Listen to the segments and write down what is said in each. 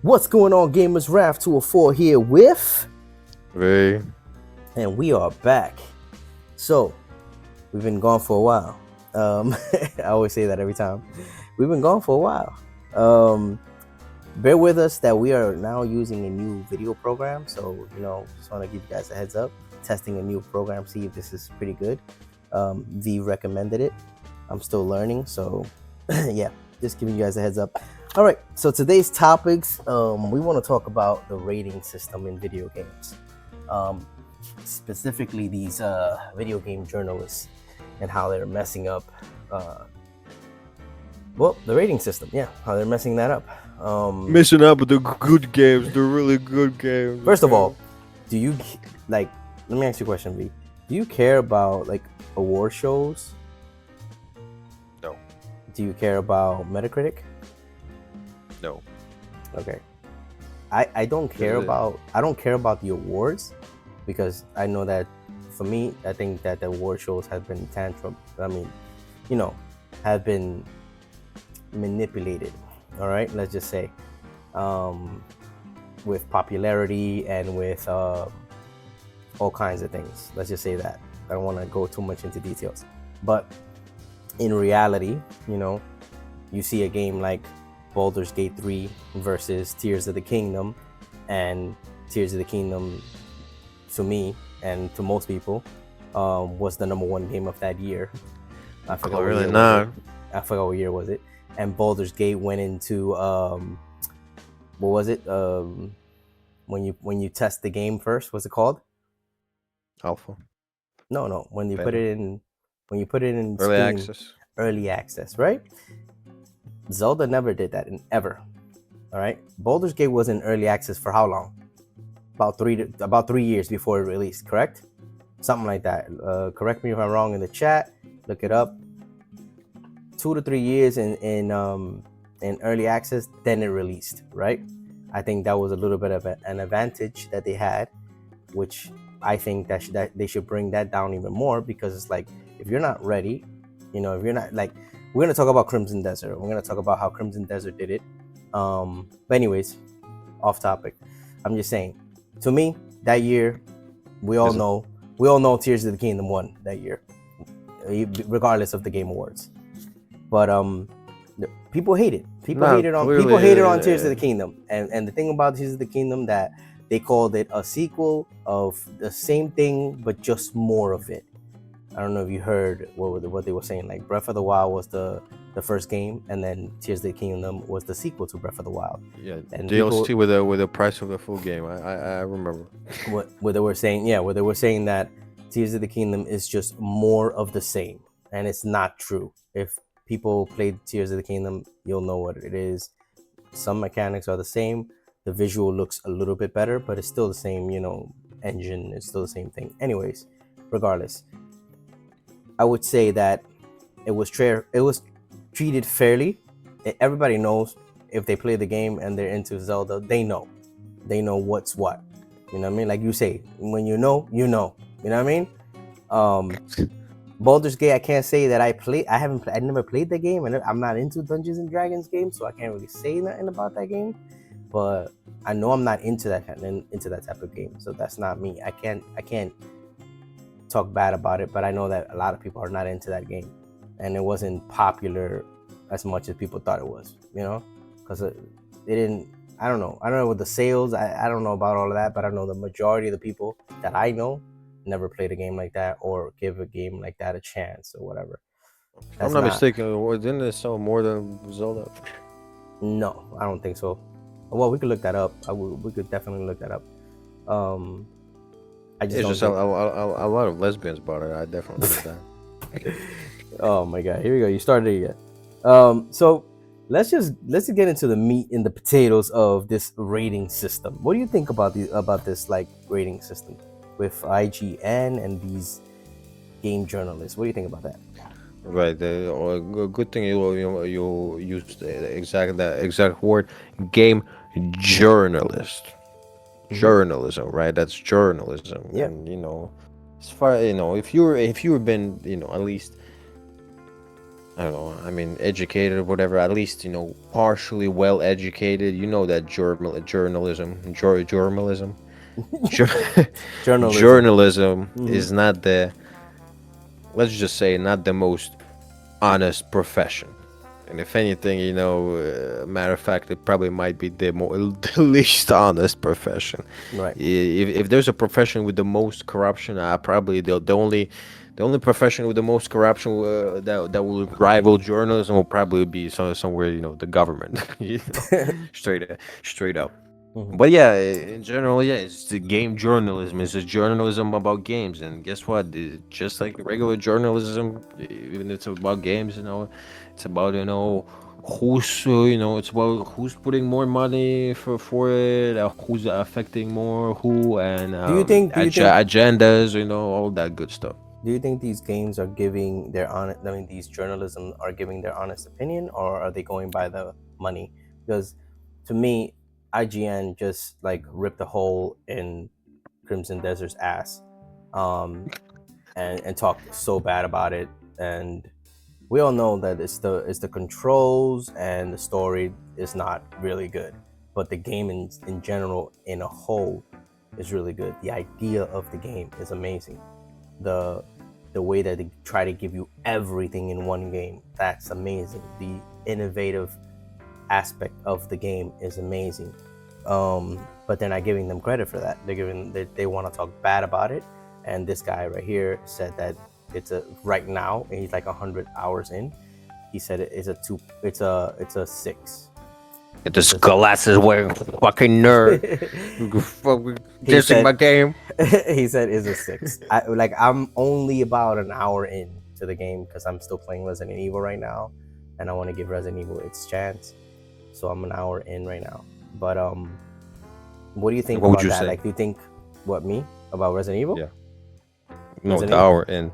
What's going on, gamers? Raf 204 here with, Very. and we are back. So, we've been gone for a while. I always say that every time. We've been gone for a while. Bear with us that we are now using a new video program. So, just want to give you guys a heads up. Testing a new program, see if this is pretty good. V recommended it. I'm still learning, so yeah, just giving you guys a heads up. All right, so today's topics, we want to talk about the rating system in video games, specifically these video game journalists and how they're messing up. The rating system, yeah, how they're messing that up. Messing up with the good games, the really good games. First of all, do you like? Let me ask you a question, V. Do you care about like award shows? No. Do you care about Metacritic? No. Okay. I don't care about the awards, because I know that for me, I think that the award shows have been have been manipulated. All right, let's just say, with popularity and with all kinds of things. Let's just say that. I don't want to go too much into details, but in reality, you see a game like Baldur's Gate 3 versus Tears of the Kingdom, and Tears of the Kingdom, to me and to most people, was the number one game of that year. I forgot what year was it. And Baldur's Gate went into what was it? When you test the game first, what's it called? Alpha. No. When you put it in Early Steam, access. Early access, right? Zelda never did that ever. All right, Baldur's Gate was in early access for how long? About 3 years before it released, correct? Something like that. Correct me if I'm wrong in the chat. Look it up. 2 to 3 years in early access, then it released, right? I think that was a little bit of an advantage that they had, which I think that they should bring that down even more, because it's like, if you're not ready, if you're not like, we're going to talk about Crimson Desert. We're going to talk about how Crimson Desert did it. But anyways, off topic. I'm just saying, to me, that year, we all know Tears of the Kingdom won that year, regardless of the Game Awards. But people hate it. People hated on Tears of the Kingdom. And the thing about Tears of the Kingdom, that they called it a sequel of the same thing, but just more of it. I don't know if you heard what they were saying. Like, Breath of the Wild was the first game, and then Tears of the Kingdom was the sequel to Breath of the Wild. Yeah, and DLC with the price of the full game. I remember what they were saying. Yeah, where they were saying that Tears of the Kingdom is just more of the same, and it's not true. If people played Tears of the Kingdom, you'll know what it is. Some mechanics are the same. The visual looks a little bit better, but it's still the same. Engine is still the same thing. Anyways, regardless, I would say that it was treated fairly. Everybody knows, if they play the game and they're into Zelda, they know what's what. You know what I mean? Like you say, when you know. You know what I mean? Baldur's Gate, I can't say that I never played the game, and I'm not into Dungeons and Dragons games, so I can't really say nothing about that game. But I know I'm not into that type of game, so that's not me. I can't talk bad about it, but I know that a lot of people are not into that game, and it wasn't popular as much as people thought it was. Because it didn't. I don't know with the sales. I don't know about all of that, but I know the majority of the people that I know never played a game like that, or give a game like that a chance, or whatever. I'm not mistaken. Didn't it sell more than Zelda? No, I don't think so. Well, we could look that up. We could definitely look that up. It's just a lot of lesbians bought it. I definitely know that. Oh my god! Here we go. You started it again. So let's just get into the meat and the potatoes of this rating system. What do you think about this like rating system with IGN and these game journalists? What do you think about that? Right. The good thing you use the exact word, game journalist. Journalism, right? That's journalism. Yeah. And as far if you've been at least I don't know. I mean, educated or whatever. At least partially well educated. You know that journalism, jour- Journalism. journalism Hmm. is not the, let's just say, not the most honest profession. And if anything, matter of fact, it probably might be the least honest profession. Right. If there's a profession with the most corruption, probably the only profession with the most corruption that will rival journalism will probably be somewhere, the government, straight up. Hmm. But yeah, in general, yeah, it's the game journalism. It's a journalism about games, and guess what? Just like regular journalism, even it's about games, it's about it's about who's putting more money for it, who's affecting more who, and Do you think? Do you think? agendas, all that good stuff. Do you think these games are giving their honest? I mean, these journalism are giving their honest opinion, or are they going by the money? Because to me, IGN just like ripped a hole in Crimson Desert's ass, um, and talked so bad about it. And we all know that it's the controls and the story is not really good, but the game in general in a whole is really good. The idea of the game is amazing. The way that they try to give you everything in one game, that's amazing. The innovative aspect of the game is amazing. But they're not giving them credit for that. They want to talk bad about it. And this guy right here said that it's a right now, and he's like 100 hours in. He said it's a 6. This glasses wearing fucking nerd. He Dissing my said game. he said it's a 6. I'm only about an hour in to the game because I'm still playing Resident Evil right now, and I want to give Resident Evil its chance. So I'm an hour in right now. But what do you think What would about you that? say? Like, do you think what me about Resident Evil? Yeah. No, Resident the Evil? hour in.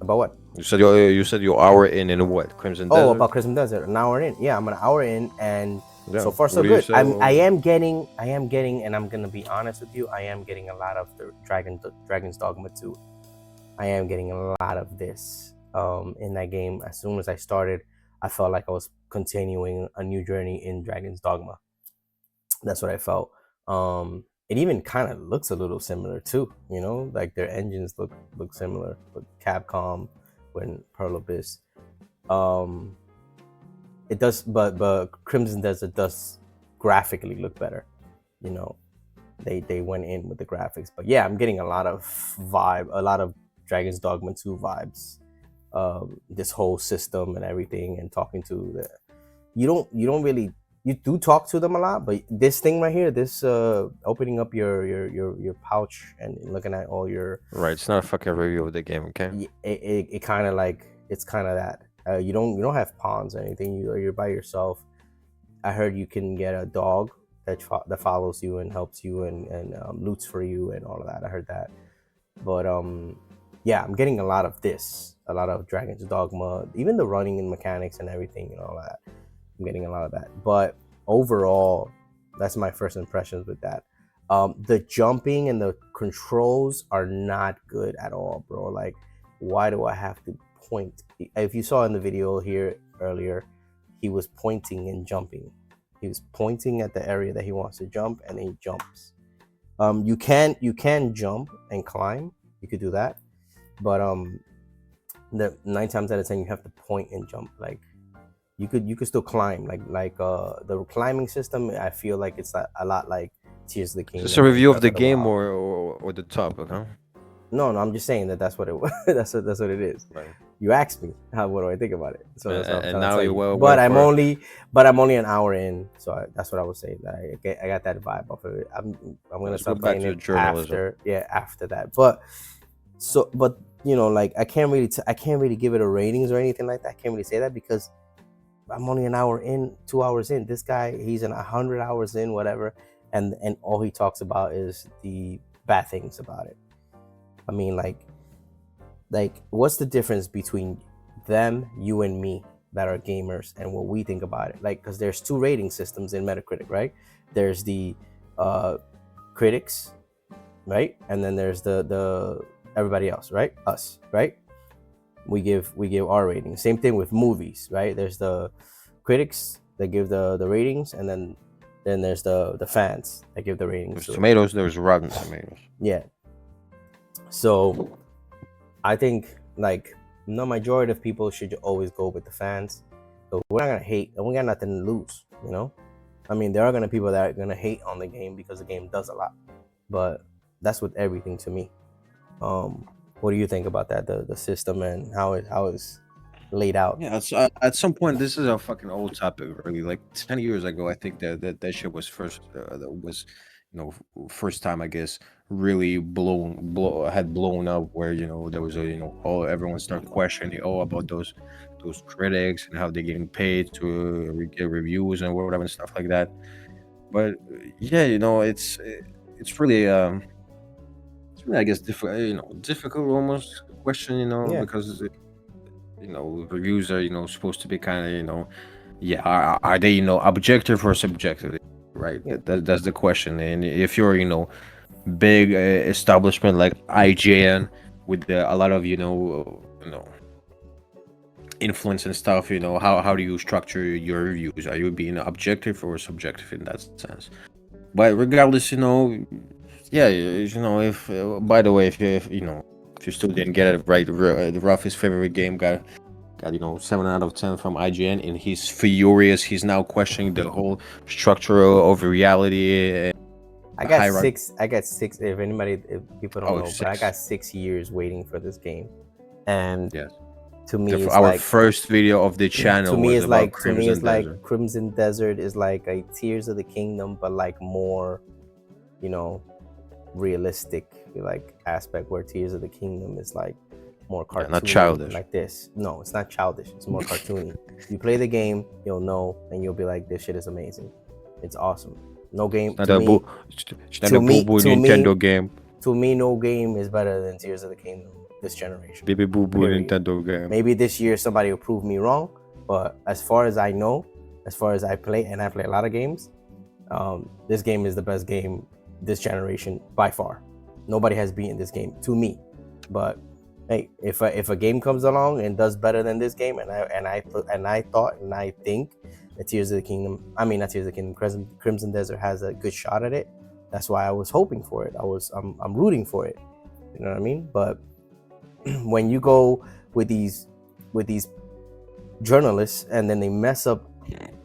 About what? You said your hour in what? Crimson Oh, Desert? about Crimson Desert. An hour in. Yeah, I'm an hour in, and Yeah. so far so What do you good. say? I am getting, and I'm gonna be honest with you. I am getting a lot of the Dragon's Dogma 2. I am getting a lot of this in that game. As soon as I started, I felt like I was continuing a new journey in Dragon's Dogma. That's what I felt. It even kind of looks a little similar too. Like their engines look similar with Capcom when Pearl Abyss. Um, it does, but Crimson Desert does graphically look better. You know, they went in with the graphics, but yeah, I'm getting a lot of a lot of Dragon's Dogma 2 vibes. This whole system and everything, and talking to the you don't really you do talk to them a lot, but this thing right here, this opening up your pouch and looking at all your Right. It's not a fucking review of the game, okay? it kind of like it's kind of that you don't have pawns or anything. You're by yourself. I heard you can get a dog that follows you and helps you and loots for you and all of that. I heard that, but yeah, I'm getting a lot of this, a lot of Dragon's Dogma, even the running and mechanics and everything and all that. I'm getting a lot of that, but overall, that's my first impressions with that. The jumping and the controls are not good at all, bro. Like, why do I have to point? If you saw in the video here earlier, he was pointing and jumping. He was pointing at the area that he wants to jump, and then he jumps. You can jump and climb. You could do that, but the 9 times out of 10 you have to point and jump. Like you could still climb. The climbing system, I feel like it's a lot like Tears of the Is this Kingdom a and review of Breath the of the game Wild. or the topic, huh? No, I'm just saying that's what it that's what it is. Right. You asked me what do I think about it, so that's what I'm And trying now to tell you you. well But wait I'm for only an hour in, so that's what I was saying. I got that vibe off of it. I'm gonna Let's go start back playing to it journalism. after that. But like I can't really give it a ratings or anything like that. I can't really say that because I'm only an hour in, 2 hours in. This guy, he's 100 hours in, whatever, and all he talks about is the bad things about it. I mean, like what's the difference between them, you and me that are gamers and what we think about it? Like, because there's two rating systems in Metacritic, right? There's the critics, right? And then there's the everybody else, right? Us, right? we give our ratings. Same thing with movies, right? There's the critics that give the ratings, and then there's the fans that give the ratings. There's So, tomatoes. There's Rotten Tomatoes. yeah. So I think like the majority of people should always go with the fans. So we're not gonna hate, and we got nothing to lose, you know. I mean, there are gonna people that are gonna hate on the game because the game does a lot, but that's with everything to me. What do you think about that? The system and how it's laid out. Yeah, at some point, this is a fucking old topic, really. Like 10 years ago, I think that shit was first, that was, first time, I guess, really had blown up, where, there was everyone started questioning, about those critics and how they're getting paid to get reviews and whatever and stuff like that. But yeah, it's really, I guess, difficult almost question, Yeah. because reviews are supposed to be kind of yeah, are they objective or subjective, right? Yeah. That's the question. And if you're big establishment like IGN with a lot of influence and stuff, how do you structure your reviews? Are you being objective or subjective in that sense? But regardless, yeah, if by the way, if you still didn't get it right, Ruffy's favorite game got 7 out of 10 from IGN, and he's furious. He's now questioning the whole structure of reality. I got six. If people don't know, but I got 6 years waiting for this game, and yes, to me, it's our like first video of the channel. To me, it's like Desert. Crimson Desert is like a Tears of the Kingdom, but like more, realistic like aspect. Where Tears of the Kingdom is like more cartoony, not childish. Like this. No, it's not childish. It's more cartoony. You play the game, you'll know, and you'll be like, "This shit is amazing. It's awesome." No game it's not a Nintendo game. To me, no game is better than Tears of the Kingdom this generation. Baby boo boo Nintendo game. Maybe this year somebody will prove me wrong, but as far as I know, as far as I play, and I play a lot of games, this game is the best game this generation by far. Nobody has beaten this game to me. But hey, if a game comes along and does better than this game, and I think that Tears of the Kingdom, not Tears of the Kingdom, Crimson Desert has a good shot at it. That's why I was hoping for it. I'm rooting for it. You know what I mean? But when you go with these journalists and then they mess up,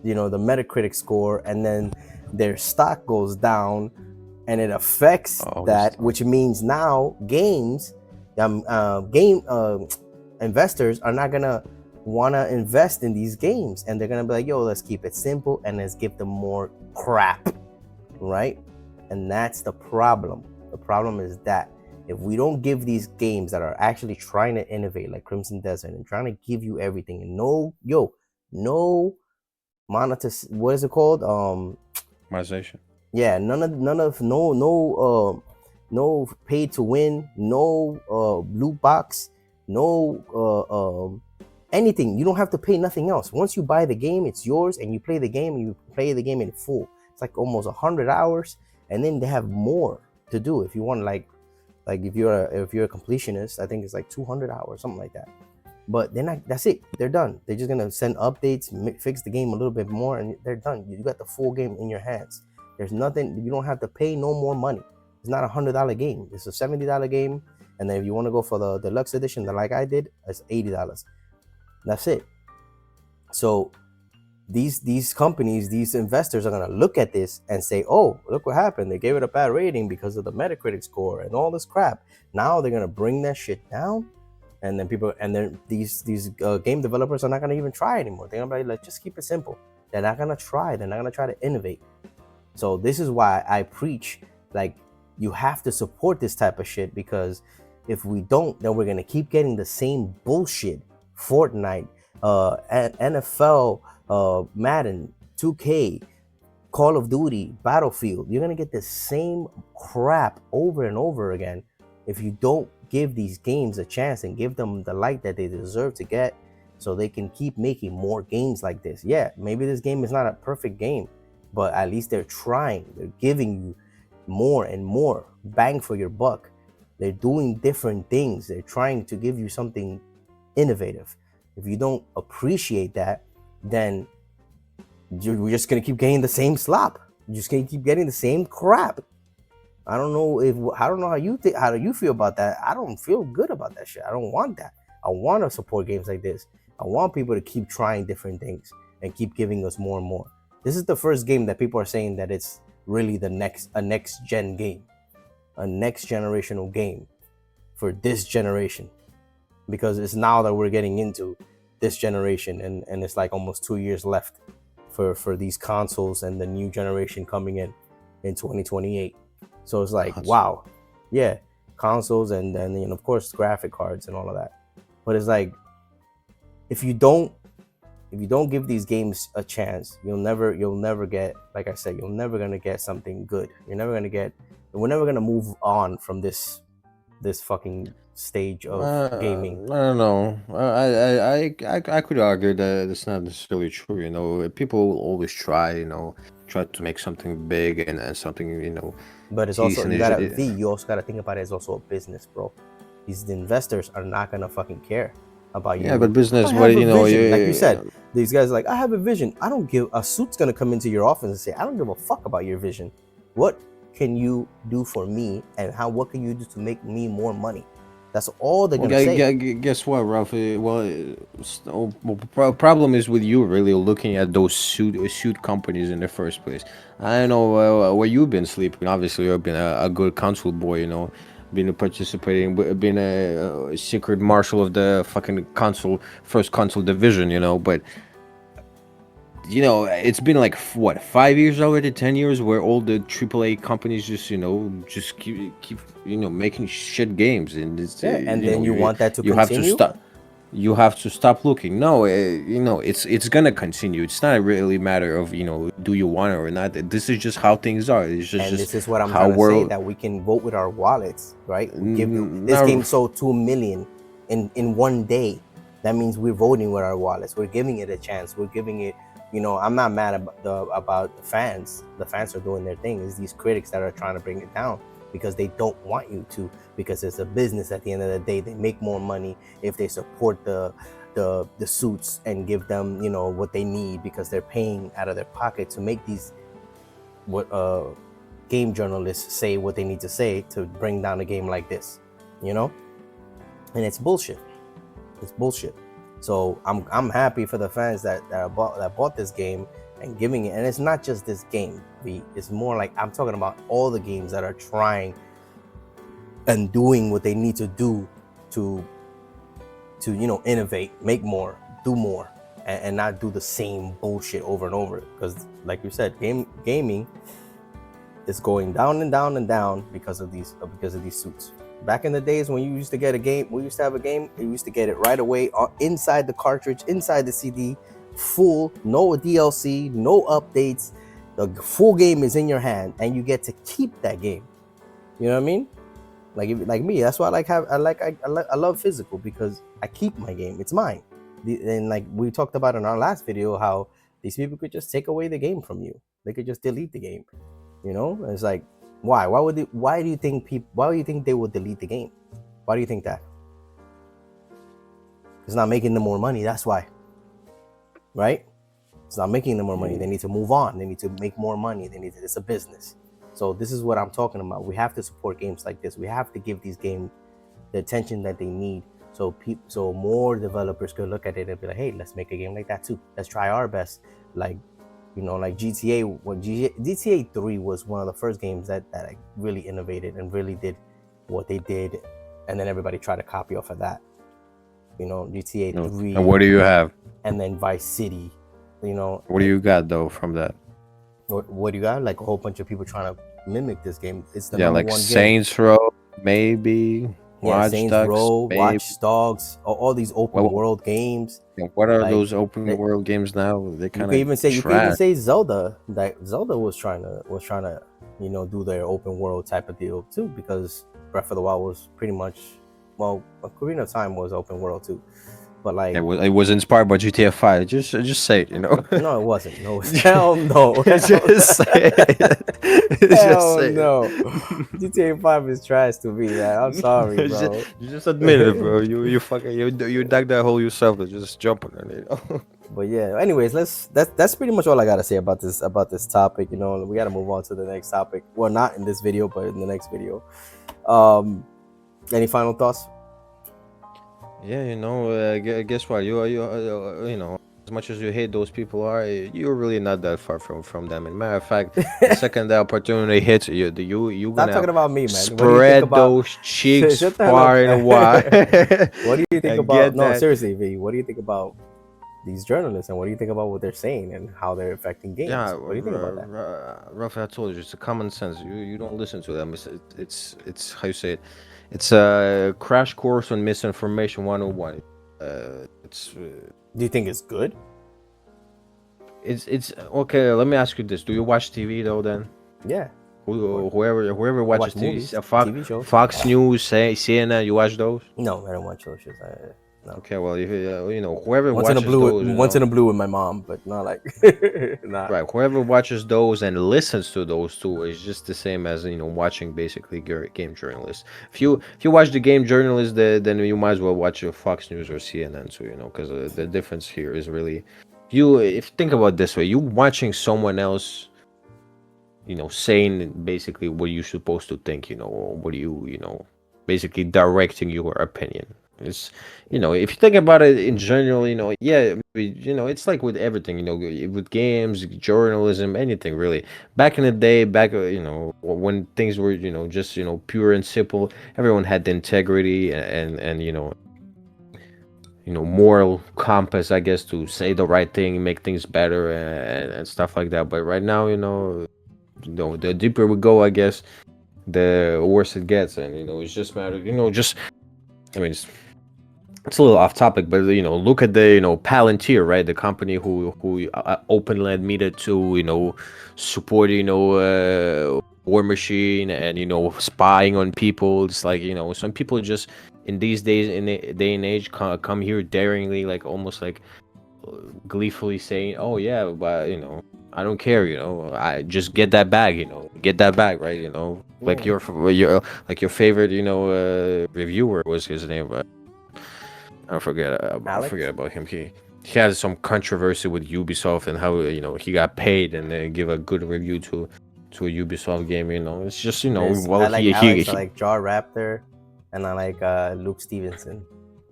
the Metacritic score, and then their stock goes down, and it affects which means now investors are not gonna want to invest in these games, and they're gonna be like, yo, let's keep it simple and let's give them more crap, right? And that's the problem. The problem is that if we don't give these games that are actually trying to innovate, like Crimson Desert, and trying to give you everything, and no monetization, what is it called? Monetization. Yeah, no pay to win, no loot box, no anything. You don't have to pay nothing else. Once you buy the game, it's yours, and you play the game, and you play the game in full. It's like almost 100 hours, and then they have more to do if you want, like if you're a completionist, I think it's like 200 hours, something like that. But they're not. That's it. They're done. They're just gonna send updates, fix the game a little bit more, and they're done. You got the full game in your hands. There's nothing. You don't have to pay no more money. It's not $100 game. It's a $70 game, and then if you want to go for the deluxe edition, like I did, it's $80. That's it. So these companies, these investors are gonna look at this and say, "Oh, look what happened. They gave it a bad rating because of the Metacritic score and all this crap." Now they're gonna bring that shit down, and then these game developers are not gonna even try anymore. They're gonna be like, just keep it simple. They're not gonna try. They're not gonna try to innovate. So this is why I preach, like, you have to support this type of shit, because if we don't, then we're gonna keep getting the same bullshit. Fortnite, NFL, Madden, 2K, Call of Duty, Battlefield. You're gonna get the same crap over and over again if you don't give these games a chance and give them the light that they deserve to get, so they can keep making more games like this. Yeah, maybe this game is not a perfect game, but at least they're trying. They're giving you more and more bang for your buck. They're doing different things. They're trying to give you something innovative. If you don't appreciate that, then we're just gonna keep getting the same slop. You're just gonna keep getting the same crap. I don't know how you think. How do you feel about that? I don't feel good about that shit. I don't want that. I want to support games like this. I want people to keep trying different things and keep giving us more and more. This is the first game that people are saying that it's really a next gen game, a next generational game for this generation, because it's now that we're getting into this generation, and it's like almost 2 years left for these consoles and the new generation coming in 2028. So it's like, wow, yeah, consoles and then of course graphic cards and all of that. But it's like, if you don't give these games a chance, you'll never get, like I said, you're never gonna get something good. We're never gonna move on from this fucking stage of gaming. I don't know. I could argue that it's not necessarily true. You know, people will always try to make something big and something, But it's also, decent. you also gotta think about it as also a business, bro. These investors are not gonna fucking care about you. Yeah, but business, like you said, these guys are like, I have a vision. I don't give a suit's gonna come into your office and say, I don't give a fuck about your vision. What can you do for me, and what can you do to make me more money? That's all they're gonna say. Guess what, Ralph? Problem is with you really looking at those suit companies in the first place. I don't know where you've been sleeping. Obviously, you've been a good console boy, been participating, been a secret marshal of the fucking first console division, but it's been like what, 5 years already, 10 years, where all the AAA companies just keep making shit games, and and then you want that to you continue? have to stop. You have to stop looking. No, it's gonna continue. It's not really a matter of do you want it or not. This is just how things are. It's just this is what I'm trying to say, that we can vote with our wallets, right? This game sold 2 million in one day. That means we're voting with our wallets. We're giving it a chance. We're giving it. I'm not mad about the fans. The fans are doing their thing. It's these critics that are trying to bring it down because they don't want you to, because it's a business. At the end of the day, they make more money if they support the suits and give them what they need, because they're paying out of their pocket to make these game journalists say what they need to say to bring down a game like this, and it's bullshit. It's bullshit. So I'm happy for the fans that bought this game and giving it. And it's not just this game. It's more like, I'm talking about all the games that are trying and doing what they need to do to innovate, make more, do more, and not do the same bullshit over and over. Because like you said, gaming is going down and down and down because of these suits. Back in the days when you used to get a game, you used to get it right away inside the cartridge, inside the CD, full, no DLC, no updates. The full game is in your hand, and you get to keep that game. You know what I mean? Like me, that's why I love physical, because I keep my game. It's mine. And like we talked about in our last video, how these people could just take away the game from you. They could just delete the game. It's like, why do you think they would delete the game? Why do you think that? It's not making them more money. That's why, right? It's not making them more money. They need to move on. They need to make more money. It's a business. So this is what I'm talking about. We have to support games like this. We have to give these games the attention that they need, so more developers could look at it and be like, hey, let's make a game like that too. Let's try our best. Like GTA. When GTA 3 was one of the first games that I really innovated and really did what they did, and then everybody tried to copy off of that. GTA 3. And what do you have? And then Vice City. What do you got though from that? What do you got? Like a whole bunch of people trying to mimic this game. It's the number one Saints Row, maybe. Yeah, Saints Row, Watch Dogs, all these open world games. What are those open world games now? They kind of. You can even say Zelda. That Zelda was trying to do their open world type of deal too, because Breath of the Wild was pretty much, Ocarina of Time was open world too. But like, It was inspired by GTA 5. Just say it, you know. no, it wasn't. No, hell no. Just say it. Just Hell say no. GTA 5 is trash to me, man. I'm sorry, bro. You just admit it, bro. You fucking you dug that hole yourself. To just jump on it, you know. But yeah, anyways, that's pretty much all I gotta say about this topic. You know, we gotta move on to the next topic. Well, not in this video, but in the next video. Any final thoughts? Yeah, you know, guess what? You know, as much as you hate those people you're really not that far from them. And matter of fact, the second the opportunity hits you Stop gonna talking about me, man. spread those cheeks Shut the hell far up. and wide. What do you think And about? get No, that- seriously, V. What do you think about these journalists, and what do you think about what they're saying and how they're affecting games? Yeah, What do you think about that? Rafa, I told you, it's a common sense. You don't listen to them. It's how you say it. It's a crash course on misinformation 101. Do you think it's good? It's okay. Let me ask you this: do you watch TV though? Then Yeah. whoever watches watch TV, movies, Fox, TV shows. Fox News, CNN, you watch those? No, I don't watch those shows. No. Okay, well, if you know, whoever Once in watches a blue, those, you once in know, a blue with my mom, but not like not. right, whoever watches those and listens to those two is just the same as, you know, watching basically game journalists. If you watch the game journalists, then you might as well watch your Fox News or CNN too, you know, because the difference here is really, if you think about it this way, you watching someone else, you know, saying basically what you're supposed to think, you know, or what you know, basically directing your opinion. It's, you know, if you think about it in general, you know, yeah, you know, it's like with everything, you know, with games, journalism, anything really. Back in the day, you know, when things were, you know, just, you know, pure and simple, everyone had the integrity and you know, moral compass, I guess, to say the right thing, make things better and stuff like that. But right now, you know, the deeper we go, I guess, the worse it gets. And, you know, it's just matter, you know, just, I mean, it's a little off topic, but, you know, look at the, you know, Palantir, right? The company who openly admitted to, you know, supporting, you know, War Machine and, you know, spying on people. It's like, you know, some people just in these days, in the day and age, come here daringly, like almost like gleefully saying, oh yeah, but, you know, I don't care, you know, I just get that bag, you know, get that bag, right? You know, like your favorite, you know, reviewer was his name, but I forget about him. He had some controversy with Ubisoft and how, you know, he got paid and they give a good review to a Ubisoft game. You know, it's just, you know, well, I like Alex, I like Jar Raptor, and I like Luke Stevenson.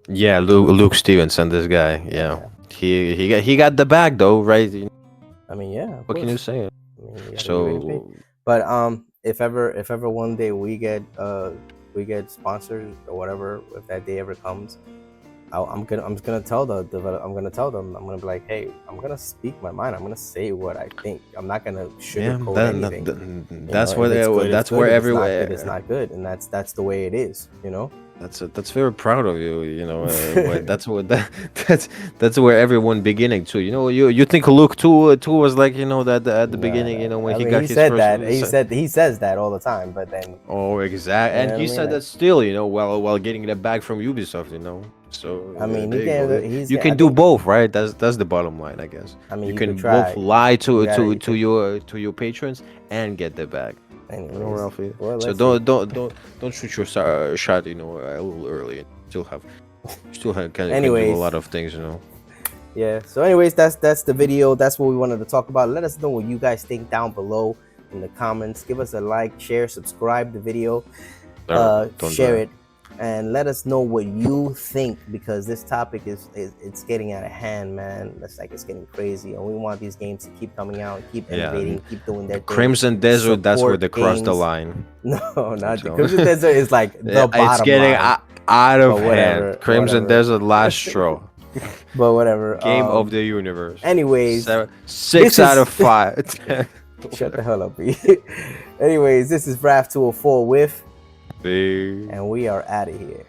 Yeah, Luke Stevenson, this guy. Yeah. He got the bag though, right? I mean, yeah. What can you say? I mean, So, but if ever one day we get sponsored or whatever, if that day ever comes, I'm gonna tell them. I'm gonna be like, hey, I'm gonna speak my mind. I'm gonna say what I think. I'm not gonna sugarcoat anything. That's where everywhere it's not good, and that's the way it is. You know. That's very proud of you. You know, that's where everyone beginning to. You know, you think Luke too was like, you know, that at the beginning, you know, when he got his said first, that he says that all the time, but then exactly, and he said that still, you know, while getting that back from Ubisoft, you know. So I mean, you can do both, right? That's the bottom line, I guess. I mean, you can both lie to your patrons and get the bag. Anyways, you know, Ralphie. Well, so don't shoot your shot, you know, a little early. Still can do a lot of things, you know. Yeah. So anyways, that's the video. That's what we wanted to talk about. Let us know what you guys think down below in the comments. Give us a like, share, subscribe the video, share it, and let us know what you think, because this topic is it's getting out of hand, man. It's getting crazy, and we want these games to keep coming out, keep innovating, keep doing their thing. Crimson Desert, that's where they crossed the line. No, not the Crimson Desert is like the bottom it's getting line. out of hand. Crimson Desert, last straw. But whatever. Game of the universe. Anyways, 6 out of 5. Shut the hell up, B. Anyways, this is Raf 204 with, and we are out of here.